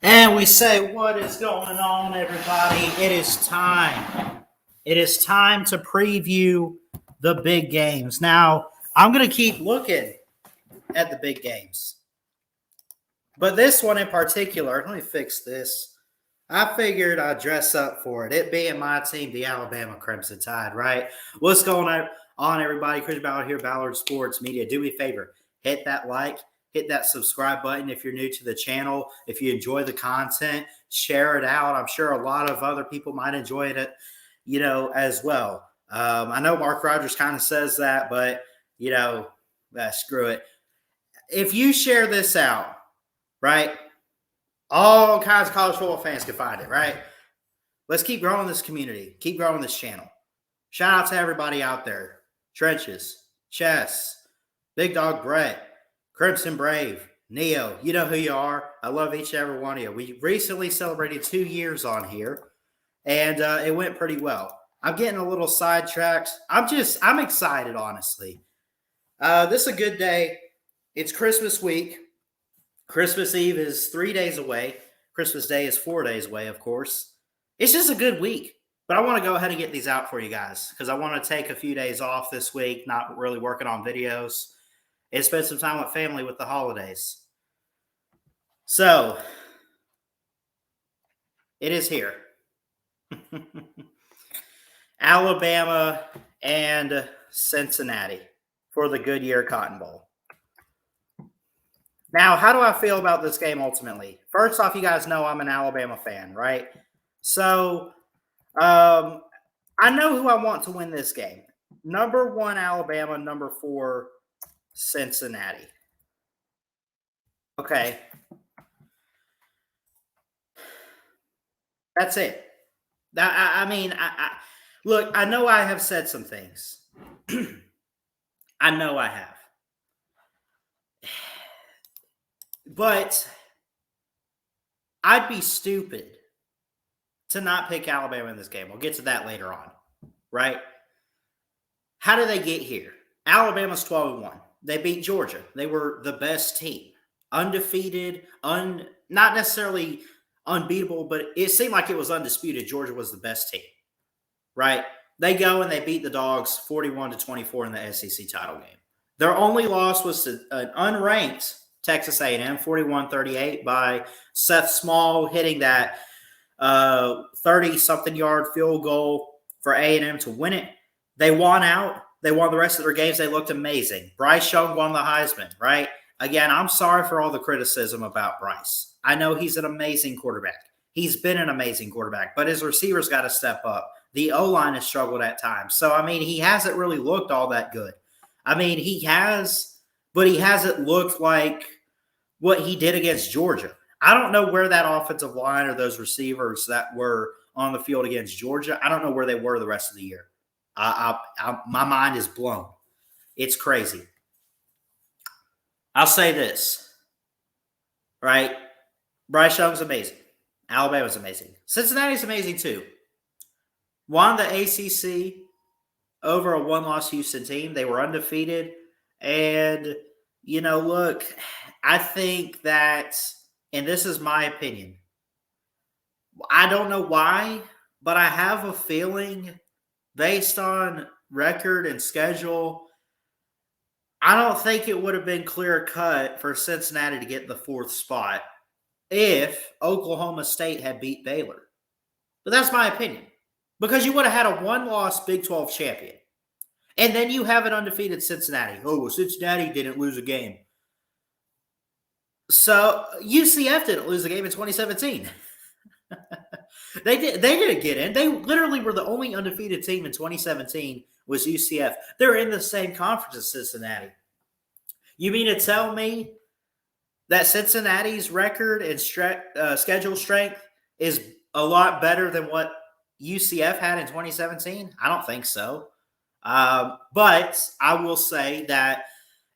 And we say, what is going on, everybody? It is time. It is time to preview the big games. Now, I'm going to keep looking at the big games. But this one in particular, let me fix this. I figured I'd dress up for it. It being my team, the Alabama Crimson Tide, right? What's going on, everybody? Chris Ballard here, Ballard Sports Media. Do me a favor, hit that like, hit that subscribe button if you're new to the channel. If you enjoy the content, share it out. I'm sure a lot of other people might enjoy it, as well. I know Mark Rogers kind of says that, but, screw it. If you share this out, right, all kinds of college football fans can find it, right? Let's keep growing this community. Keep growing this channel. Shout out to everybody out there. Trenches, Chess, Big Dog Brett, Crimson Brave, Neo. You know who you are. I love each and every one of you. We recently celebrated 2 years on here, and it went pretty well. I'm getting a little sidetracked. I'm excited, honestly. This is a good day. It's Christmas week. Christmas Eve is 3 days away. Christmas Day is 4 days away, of course. It's just a good week. But I want to go ahead and get these out for you guys because I want to take a few days off this week, not really working on videos, and spend some time with family with the holidays. So, it is here. Alabama and Cincinnati for the Goodyear Cotton Bowl. Now, how do I feel about this game ultimately? First off, you guys know I'm an Alabama fan, right? So, I know who I want to win this game. Number 1, Alabama. Number 4, Cincinnati. Okay. That's it. Look, I know I have said some things. I know I have. But I'd be stupid to not pick Alabama in this game. We'll get to that later on, right? How did they get here? Alabama's 12-1. They beat Georgia. They were the best team. Undefeated, not necessarily unbeatable, but it seemed like it was undisputed. Georgia was the best team, right? They go and they beat the Dogs 41-24 in the SEC title game. Their only loss was to an unranked Texas A&M, 41-38 by Seth Small hitting that 30-something yard field goal for A&M to win it. They won out. They won the rest of their games. They looked amazing. Bryce Young won the Heisman, right? Again, I'm sorry for all the criticism about Bryce. I know he's an amazing quarterback. He's been an amazing quarterback, but his receivers got to step up. The O-line has struggled at times. So, he hasn't really looked all that good. He has, but he hasn't looked like what he did against Georgia. I don't know where that offensive line or those receivers that were on the field against Georgia, I don't know where they were the rest of the year. My mind is blown. It's crazy. I'll say this, right? Bryce Young's amazing. Alabama's amazing. Cincinnati's amazing too. Won the ACC over a one-loss Houston team. They were undefeated. And, look, I think that, and this is my opinion, I don't know why, but I have a feeling based on record and schedule, I don't think it would have been clear-cut for Cincinnati to get the 4th spot if Oklahoma State had beat Baylor. But that's my opinion. Because you would have had a one-loss Big 12 champion. And then you have an undefeated Cincinnati. Oh, well, Cincinnati didn't lose a game. So UCF didn't lose a game in 2017. They didn't get in. They literally were the only undefeated team in 2017 was UCF. They're in the same conference as Cincinnati. You mean to tell me that Cincinnati's record and schedule strength is a lot better than what UCF had in 2017? I don't think so. But I will say that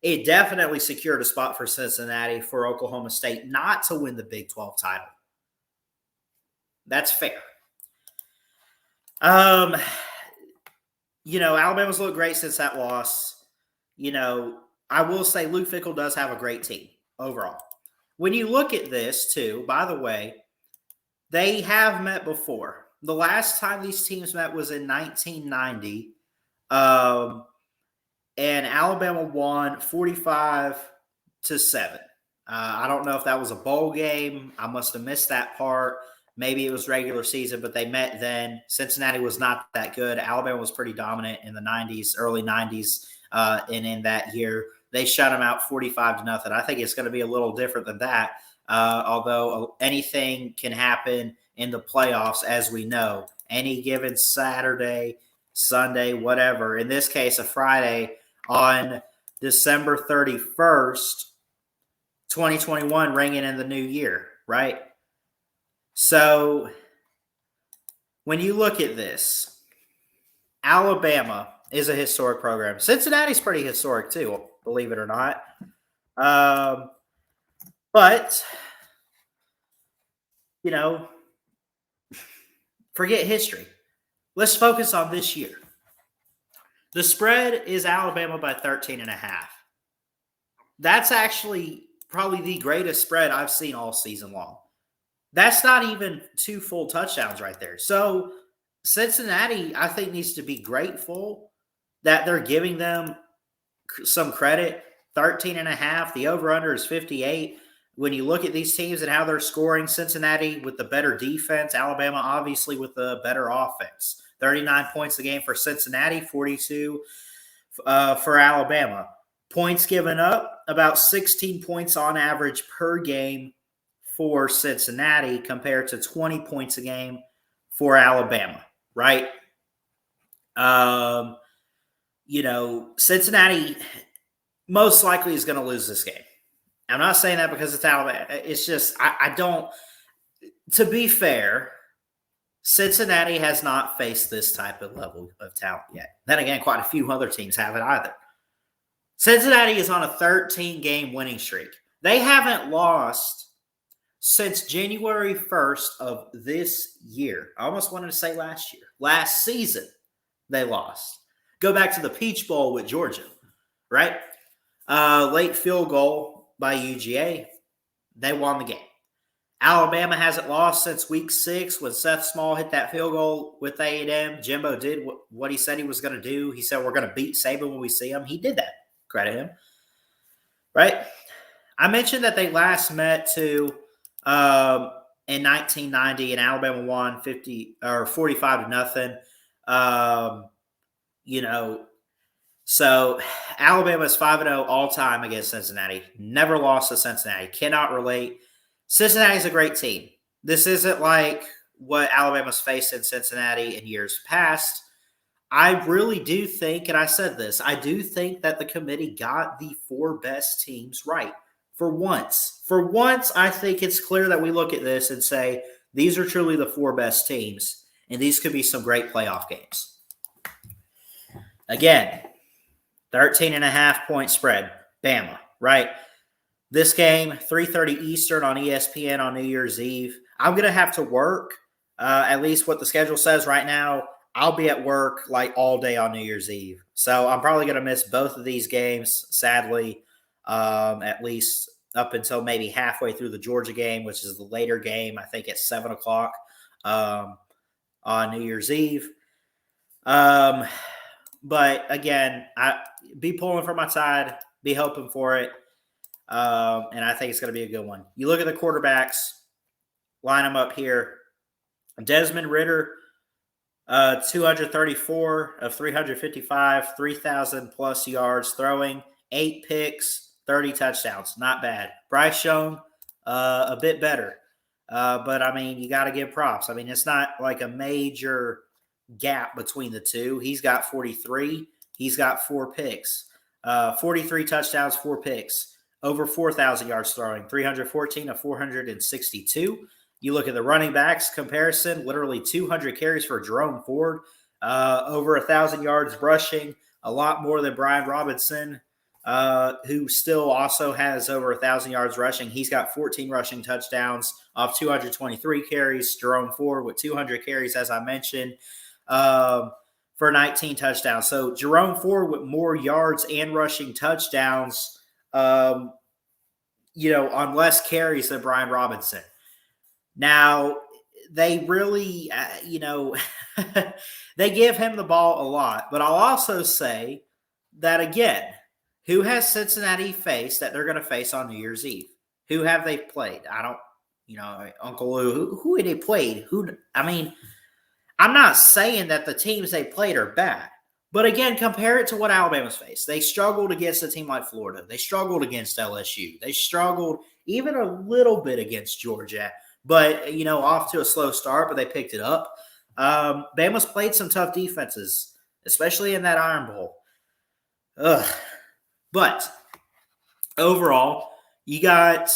it definitely secured a spot for Cincinnati for Oklahoma State not to win the Big 12 title. That's fair. Alabama's looked great since that loss. I will say Luke Fickell does have a great team overall. when you look at this, too, by the way, they have met before. The last time these teams met was in 1990, and Alabama won 45-7. I don't know if that was a bowl game. I must have missed that part. Maybe it was regular season, but they met then. Cincinnati was not that good. Alabama was pretty dominant in the 90s, early 90s, and in that year. They shut them out 45-0. I think it's going to be a little different than that, although anything can happen in the playoffs, as we know. Any given Saturday, Sunday, whatever. In this case, a Friday on December 31st, 2021, ringing in the new year, right? So when you look at this, Alabama is a historic program. Cincinnati's pretty historic too, believe it or not. But, you know, forget history. Let's focus on this year. The spread is Alabama by 13.5. That's actually probably the greatest spread I've seen all season long. That's not even 2 full touchdowns right there. So Cincinnati, I think, needs to be grateful that they're giving them some credit. 13.5. The over-under is 58. When you look at these teams and how they're scoring, Cincinnati with the better defense, Alabama obviously with the better offense. 39 points a game for Cincinnati, 42 for Alabama. Points given up, about 16 points on average per game for Cincinnati compared to 20 points a game for Alabama, right? Cincinnati most likely is going to lose this game. I'm not saying that because it's Alabama. It's just, I don't, to be fair, Cincinnati has not faced this type of level of talent yet. Then again, quite a few other teams haven't either. Cincinnati is on a 13-game winning streak. They haven't lost since January 1st of this year. I almost wanted to say last year. Last season, they lost. Go back to the Peach Bowl with Georgia, right? Late field goal by UGA. They won the game. Alabama hasn't lost since week 6 when Seth Small hit that field goal with A&M. Jimbo did what he said he was going to do. He said, we're going to beat Saban when we see him. He did that. Credit him. Right? I mentioned that they last met in 1990 and Alabama won 45-0. So Alabama is 5-0 all time against Cincinnati. Never lost to Cincinnati. Cannot relate. Cincinnati's a great team. This isn't like what Alabama's faced in Cincinnati in years past. I really do think, and I said this, I do think that the committee got the 4 best teams right for once. For once, I think it's clear that we look at this and say, these are truly the 4 best teams, and these could be some great playoff games. Again, 13.5-point spread, Bama, right? This game, 3:30 Eastern on ESPN on New Year's Eve. I'm going to have to work, at least what the schedule says right now. I'll be at work like all day on New Year's Eve. So I'm probably going to miss both of these games, sadly, at least up until maybe halfway through the Georgia game, which is the later game, I think at 7 o'clock on New Year's Eve. But again, I be pulling for my side, be hoping for it. And I think it's going to be a good one. You look at the quarterbacks, line them up here. Desmond Ridder, 234 of 355, 3,000-plus yards throwing, 8 picks, 30 touchdowns. Not bad. Bryce Young, a bit better. But, I mean, you got to give props. I mean, it's not like a major gap between the two. He's got 43. He's got 4 picks. 43 touchdowns, 4 picks. Over 4,000 yards throwing, 314 of 462. You look at the running backs comparison, literally 200 carries for Jerome Ford, over 1,000 yards rushing, a lot more than Brian Robinson, who still also has over 1,000 yards rushing. He's got 14 rushing touchdowns off 223 carries. Jerome Ford with 200 carries, as I mentioned, for 19 touchdowns. So Jerome Ford with more yards and rushing touchdowns, on less carries than Brian Robinson. Now, they really, they give him the ball a lot. But I'll also say that, again, who has Cincinnati faced that they're going to face on New Year's Eve? Who have they played? I don't, Uncle Lou, who had they played? I'm not saying that the teams they played are bad. But again, compare it to what Alabama's faced. They struggled against a team like Florida. They struggled against LSU. They struggled even a little bit against Georgia. But, off to a slow start, but they picked it up. Bama's played some tough defenses, especially in that Iron Bowl. But overall, you got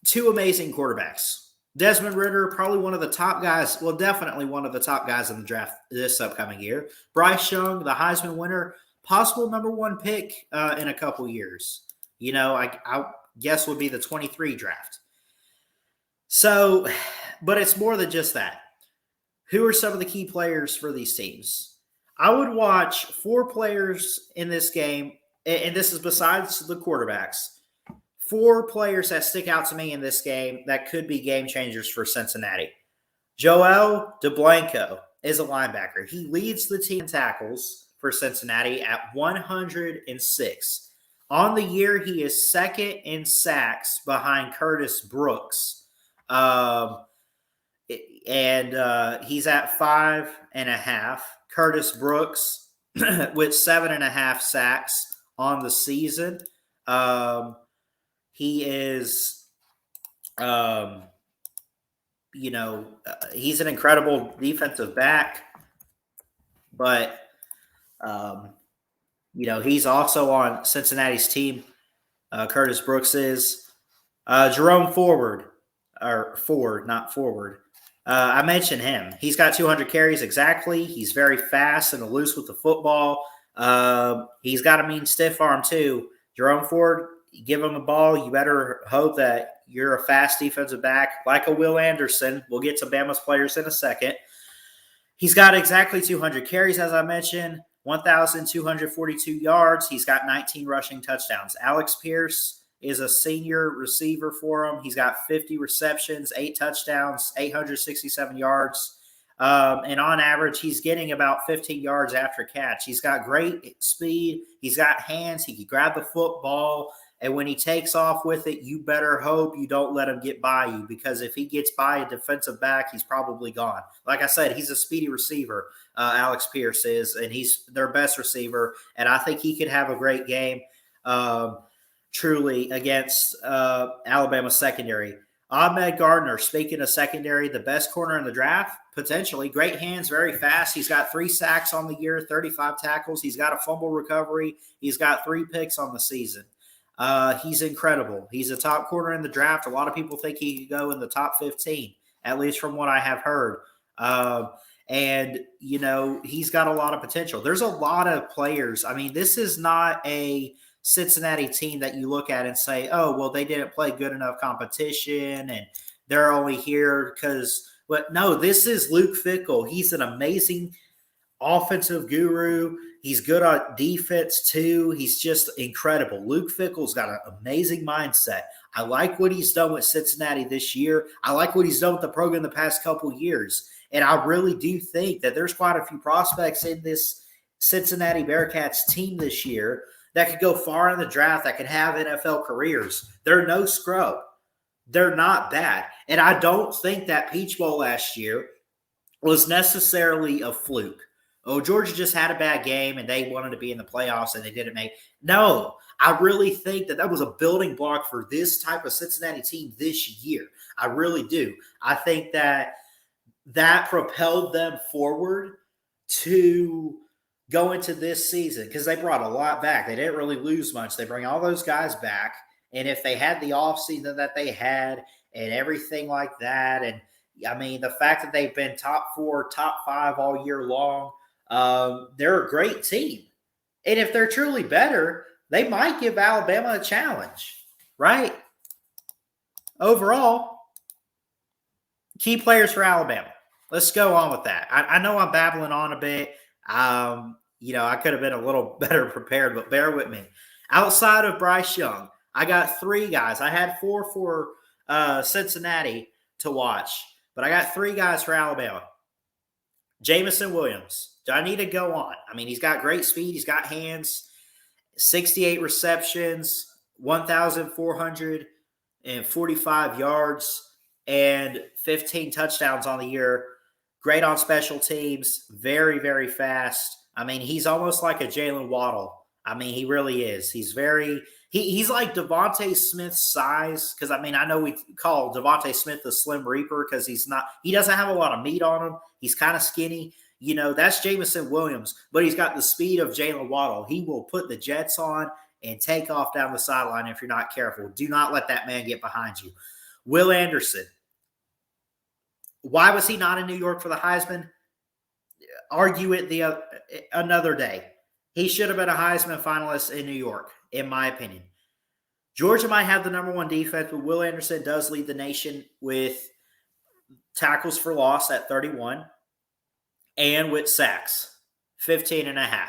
two amazing quarterbacks. Desmond Ridder, probably one of the top guys, well, definitely one of the top guys in the draft this upcoming year. Bryce Young, the Heisman winner, possible number one pick in a couple years. I guess would be the 23 draft. So, but it's more than just that. Who are some of the key players for these teams? I would watch 4 players in this game, and this is besides the quarterbacks. 4 players that stick out to me in this game that could be game changers for Cincinnati. Joel DeBlanco is a linebacker. He leads the team in tackles for Cincinnati at 106. On the year, he is second in sacks behind Curtis Brooks. He's at 5.5. Curtis Brooks with 7.5 sacks on the season. He is, he's an incredible defensive back, but, he's also on Cincinnati's team. Curtis Brooks is. Jerome Ford, not Forward. I mentioned him. He's got 200 carries exactly. He's very fast and loose with the football. He's got a mean stiff arm too. Jerome Ford, you give him the ball, you better hope that you're a fast defensive back like a Will Anderson. We'll get to Bama's players in a second. He's got exactly 200 carries, as I mentioned, 1,242 yards. He's got 19 rushing touchdowns. Alex Pierce is a senior receiver for him. He's got 50 receptions, 8 touchdowns, 867 yards. And on average, he's getting about 15 yards after catch. He's got great speed. He's got hands. He can grab the football. And when he takes off with it, you better hope you don't let him get by you, because if he gets by a defensive back, he's probably gone. Like I said, he's a speedy receiver, Alex Pierce is, and he's their best receiver. And I think he could have a great game truly against Alabama's secondary. Ahmed Gardner, speaking of secondary, the best corner in the draft, potentially. Great hands, very fast. He's got 3 sacks on the year, 35 tackles. He's got a fumble recovery. He's got 3 picks on the season. He's incredible. He's a top corner in the draft. A lot of people think he could go in the top 15, at least from what I have heard. And, he's got a lot of potential. There's a lot of players. I mean, this is not a Cincinnati team that you look at and say, oh, well, they didn't play good enough competition and they're only here because – but no, this is Luke Fickell. He's an amazing offensive guru. He's good on defense too. He's just incredible. Luke Fickell's got an amazing mindset. I like what he's done with Cincinnati this year. I like what he's done with the program the past couple years. And I really do think that there's quite a few prospects in this Cincinnati Bearcats team this year that could go far in the draft, that could have NFL careers. They're no scrub. They're not bad. And I don't think that Peach Bowl last year was necessarily a fluke. Oh, Georgia just had a bad game and they wanted to be in the playoffs and they didn't make. No, I really think that was a building block for this type of Cincinnati team this year. I really do. I think that propelled them forward to go into this season because they brought a lot back. They didn't really lose much. They bring all those guys back. And if they had the offseason that they had and everything like that, and I mean, the fact that they've been top 4, top 5 all year long, they're a great team. And if they're truly better, they might give Alabama a challenge, right? Overall, key players for Alabama. Let's go on with that. I know I'm babbling on a bit. I could have been a little better prepared, but bear with me. Outside of Bryce Young, I got 3 guys. I had 4 for Cincinnati to watch, but I got 3 guys for Alabama. Jamison Williams. Do I need to go on? I mean, he's got great speed. He's got hands. 68 receptions, 1,445 yards, and 15 touchdowns on the year. Great on special teams. Very, very fast. I mean, he's almost like a Jalen Waddle. I mean, he really is. He's he's like Devontae Smith's size, because, I mean, I know we call Devontae Smith the Slim Reaper because he doesn't have a lot of meat on him. He's kind of skinny. You know, that's Jamison Williams, but he's got the speed of Jalen Waddle. He will put the Jets on and take off down the sideline if you're not careful. Do not let that man get behind you. Will Anderson. Why was he not in New York for the Heisman? Argue it another day. He should have been a Heisman finalist in New York, in my opinion. Georgia might have the number 1 defense, but Will Anderson does lead the nation with tackles for loss at 31 and with sacks, 15.5.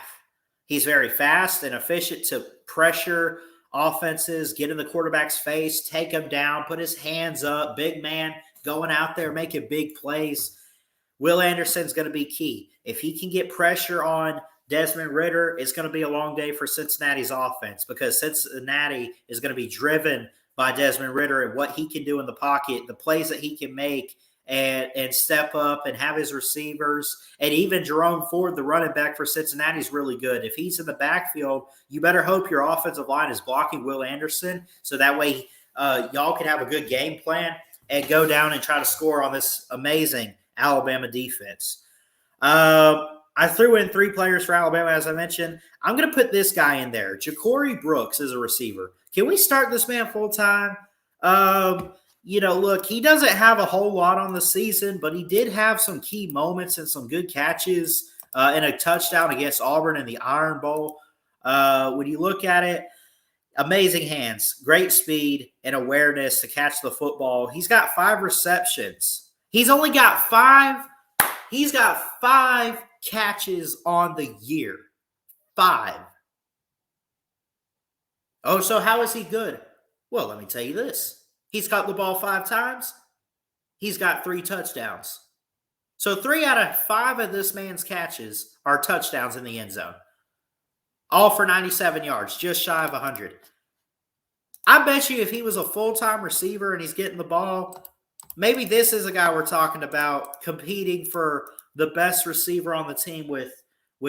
He's very fast and efficient to pressure offenses, get in the quarterback's face, take him down, put his hands up, big man going out there making big plays. Will Anderson's going to be key. If he can get pressure on Desmond Ridder, it's going to be a long day for Cincinnati's offense, because Cincinnati is going to be driven by Desmond Ridder and what he can do in the pocket, the plays that he can make, and step up and have his receivers. And even Jerome Ford, the running back for Cincinnati, is really good. If he's in the backfield, you better hope your offensive line is blocking Will Anderson, so that way y'all can have a good game plan and go down and try to score on this amazing Alabama defense. I threw in 3 players for Alabama, as I mentioned. I'm going to put this guy in there. Jacory Brooks is a receiver. Can we start this man full-time? You know, look, he doesn't have a whole lot on the season, but he did have some key moments and some good catches and a touchdown against Auburn in the Iron Bowl. When you look at it, amazing hands, great speed and awareness to catch the football. He's got 5 receptions. He's only got 5. He's got 5 catches on the year. 5. Oh, so how is he good? Well, let me tell you this. He's caught the ball 5 times. He's got 3 touchdowns. So 3 out of 5 of this man's catches are touchdowns in the end zone. All for 97 yards, just shy of 100. I bet you if he was a full-time receiver and he's getting the ball, maybe this is a guy we're talking about competing for the best receiver on the team with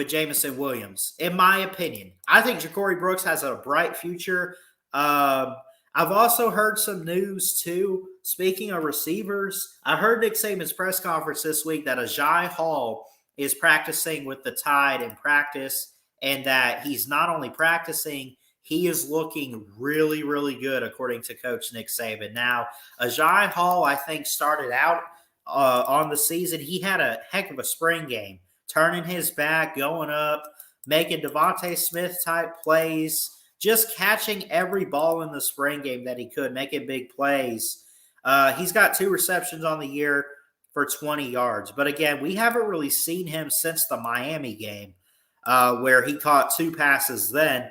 Jamison Williams, in my opinion. I think Jacory Brooks has a bright future. I've also heard some news, too. Speaking of receivers, I heard Nick Saban's press conference this week that Ajay Hall is practicing with the Tide in practice, and that he's not only practicing, he is looking really, really good, according to Coach Nick Saban. Now, Ajay Hall, I think, started out on the season. He had a heck of a spring game, turning his back, going up, making Devontae Smith-type plays, just catching every ball in the spring game that he could, making big plays. He's got 2 receptions on the year for 20 yards. But again, we haven't really seen him since the Miami game, where he caught 2 passes then.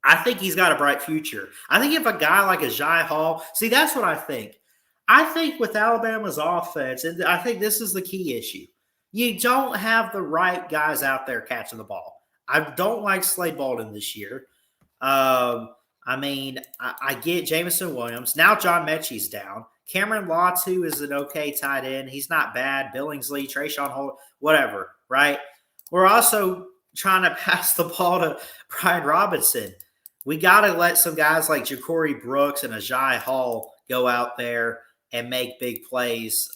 I think he's got a bright future. I think if a guy like Ajay Hall, see, that's what I think. I think with Alabama's offense, and I think this is the key issue, you don't have the right guys out there catching the ball. I don't like Slade Bolden this year. I mean, I get Jamison Williams. Now John Mechie's down. Cameron Latu is an okay tight end. He's not bad. Billingsley, Trayshawn Holt, whatever, right? We're also trying to pass the ball to Brian Robinson. We got to let some guys like Jacory Brooks and Ajay Hall go out there and make big plays.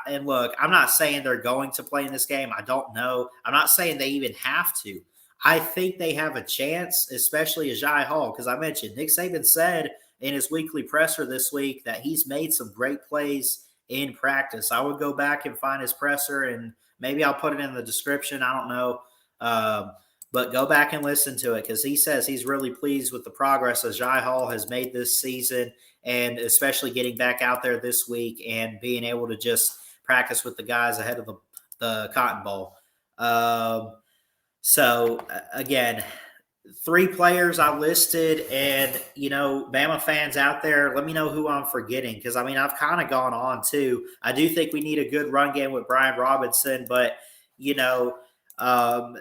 And look, I'm not saying they're going to play in this game. I don't know. I'm not saying they even have to. I think they have a chance, especially Ajay Hall, because I mentioned Nick Saban said in his weekly presser this week that he's made some great plays in practice. I would go back and find his presser, and maybe I'll put it in the description. I don't know. But go back and listen to it, because he says he's really pleased with the progress Ajay Hall has made this season, and especially getting back out there this week and being able to just practice with the guys ahead of the Cotton Bowl. So, again, 3 players I listed, and, Bama fans out there, let me know who I'm forgetting, because, I've kind of gone on, too. I do think we need a good run game with Brian Robinson, but, um,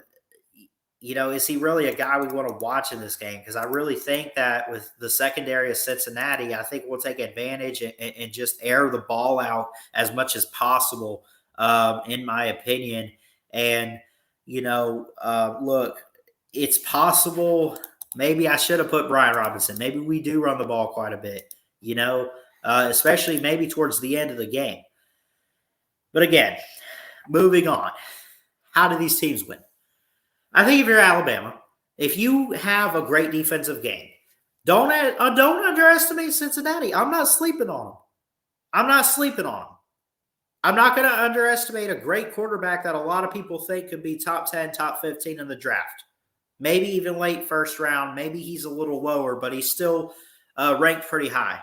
is he really a guy we want to watch in this game? Because I really think that with the secondary of Cincinnati, I think we'll take advantage and just air the ball out as much as possible, in my opinion. And, look, it's possible. Maybe I should have put Brian Robinson. Maybe we do run the ball quite a bit, especially maybe towards the end of the game. But again, moving on. How do these teams win? I think if you're Alabama, if you have a great defensive game, don't underestimate Cincinnati. I'm not sleeping on them. I'm not going to underestimate a great quarterback that a lot of people think could be top 10, top 15 in the draft. Maybe even late first round. Maybe he's a little lower, but he's still ranked pretty high.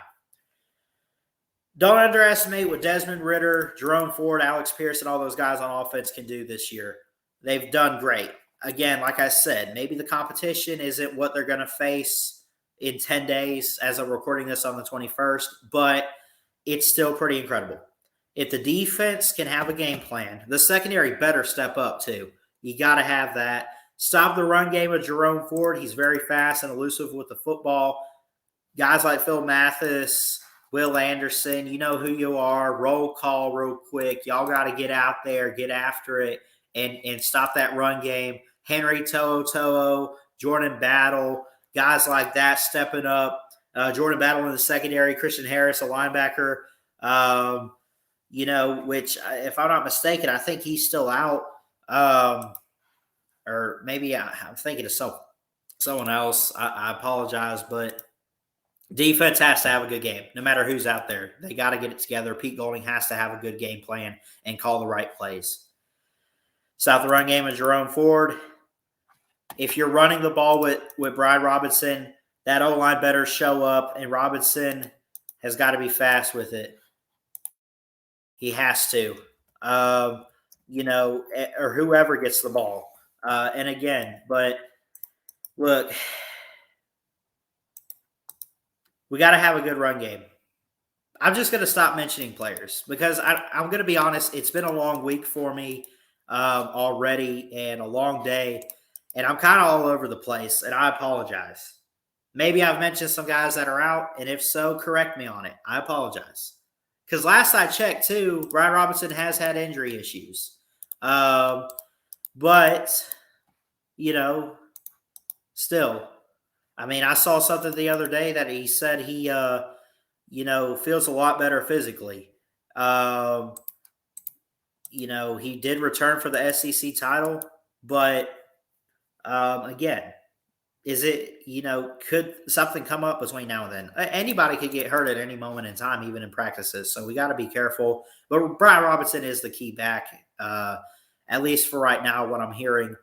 Don't underestimate what Desmond Ridder, Jerome Ford, Alex Pierce, and all those guys on offense can do this year. They've done great. Again, like I said, maybe the competition isn't what they're going to face in 10 days as I'm recording this on the 21st, but it's still pretty incredible. If the defense can have a game plan, the secondary better step up too. You got to have that. Stop the run game of Jerome Ford. He's very fast and elusive with the football. Guys like Phil Mathis, Will Anderson, you know who you are. Roll call real quick. Y'all got to get out there, get after it, and stop that run game. Henry To'oTo'o, Jordan Battle, guys like that stepping up. Jordan Battle in the secondary, Christian Harris, a linebacker, which, if I'm not mistaken, I think he's still out. Or maybe I'm thinking of someone else. I apologize, but defense has to have a good game, no matter who's out there. They got to get it together. Pete Golding has to have a good game plan and call the right plays. Stop the run game of Jerome Ford. If you're running the ball with Brian Robinson, that O-line better show up, and Robinson has got to be fast with it. He has to, or whoever gets the ball. And again, but look, we got to have a good run game. I'm just going to stop mentioning players because I'm going to be honest. It's been a long week for me already and a long day, and I'm kind of all over the place, and I apologize. Maybe I've mentioned some guys that are out, and if so, correct me on it. I apologize. Because last I checked, too, Brian Robinson has had injury issues. But, still, I saw something the other day that he said he, feels a lot better physically. He did return for the SEC title, but, again, is it, could something come up between now and then? Anybody could get hurt at any moment in time, even in practices. So we got to be careful. But Brian Robinson is the key back, at least for right now, what I'm hearing.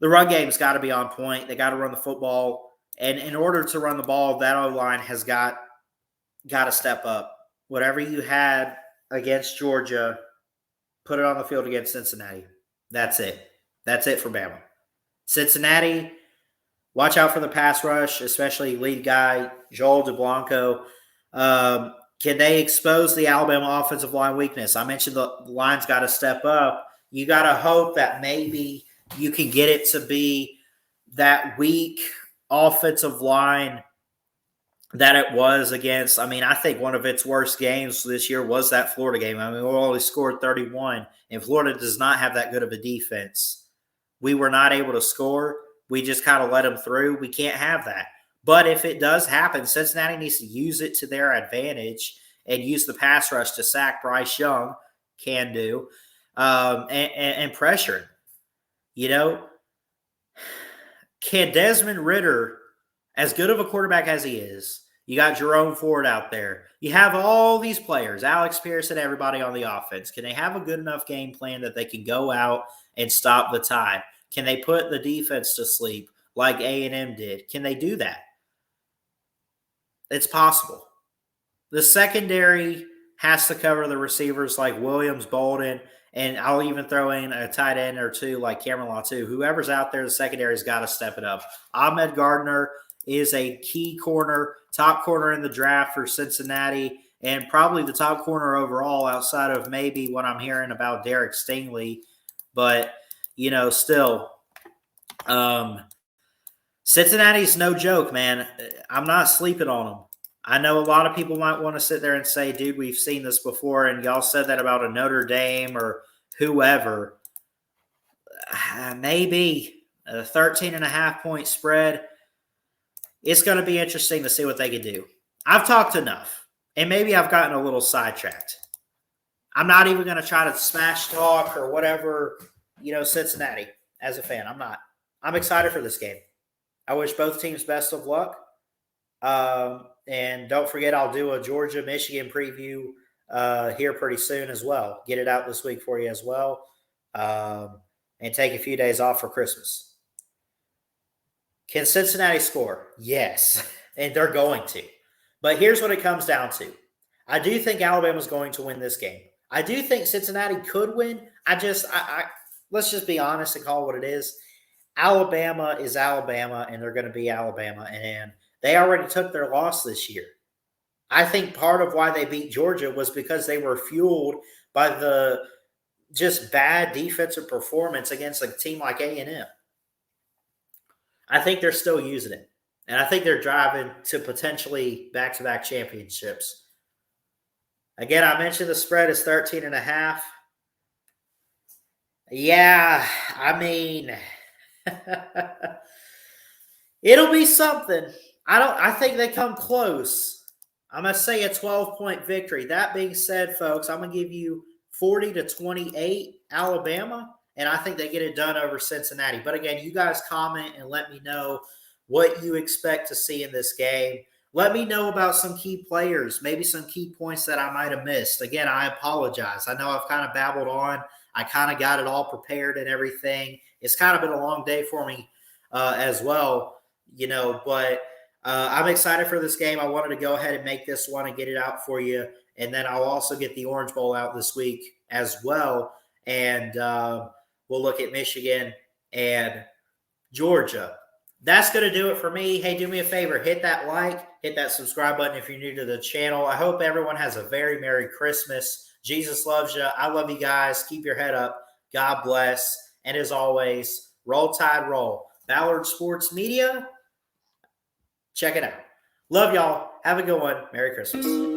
The run game's got to be on point. They got to run the football. And in order to run the ball, that O-line has got to step up. Whatever you had against Georgia, put it on the field against Cincinnati. That's it. That's it for Bama. Cincinnati, watch out for the pass rush, especially lead guy Joel DeBlanco. Can they expose the Alabama offensive line weakness? I mentioned the line's got to step up. You got to hope that maybe you can get it to be that weak offensive line that it was against. I think one of its worst games this year was that Florida game. We only scored 31, and Florida does not have that good of a defense. We were not able to score. We just kind of let them through. We can't have that. But if it does happen, Cincinnati needs to use it to their advantage and use the pass rush to sack Bryce Young, can do, and pressure him. Can Desmond Ridder, as good of a quarterback as he is, you got Jerome Ford out there. You have all these players, Alex Pierce and everybody on the offense. Can they have a good enough game plan that they can go out and stop the tide? Can they put the defense to sleep like A&M did? Can they do that? It's possible. The secondary has to cover the receivers like Williams, Bolden, And I'll even throw in a tight end or two like Cameron Law too. Whoever's out there, the secondary's got to step it up. Ahmed Gardner is a key corner, top corner in the draft for Cincinnati, and probably the top corner overall outside of maybe what I'm hearing about Derek Stingley. But, still, Cincinnati's no joke, man. I'm not sleeping on them. I know a lot of people might want to sit there and say, dude, we've seen this before, and y'all said that about a Notre Dame or whoever. Maybe a 13.5-point spread. It's going to be interesting to see what they can do. I've talked enough, and maybe I've gotten a little sidetracked. I'm not even going to try to smash talk or whatever, Cincinnati as a fan. I'm not. I'm excited for this game. I wish both teams best of luck. And don't forget, I'll do a Georgia-Michigan preview here pretty soon as well. Get it out this week for you as well. And take a few days off for Christmas. Can Cincinnati score? Yes, and they're going to. But here's what it comes down to. I do think Alabama's going to win this game. I do think Cincinnati could win. Let's just be honest and call it what it is. Alabama is Alabama, and they're going to be Alabama, and they already took their loss this year. I think part of why they beat Georgia was because they were fueled by the just bad defensive performance against a team like A&M. I think they're still using it, and I think they're driving to potentially back-to-back championships. Again, I mentioned the spread is 13.5. Yeah, I mean, it'll be something. I think they come close. I'm going to say a 12-point victory. That being said, folks, I'm going to give you 40-28 Alabama, and I think they get it done over Cincinnati. But again, you guys comment and let me know what you expect to see in this game. Let me know about some key players, maybe some key points that I might have missed. Again, I apologize. I know I've kind of babbled on. I kind of got it all prepared and everything. It's kind of been a long day for me as well, but I'm excited for this game. I wanted to go ahead and make this one and get it out for you. And then I'll also get the Orange Bowl out this week as well. And we'll look at Michigan and Georgia. That's going to do it for me. Hey, do me a favor. Hit that like, hit that subscribe button if you're new to the channel. I hope everyone has a very Merry Christmas. Jesus loves you. I love you guys. Keep your head up. God bless. And as always, roll tide, roll. Ballard Sports Media. Check it out. Love y'all. Have a good one. Merry Christmas.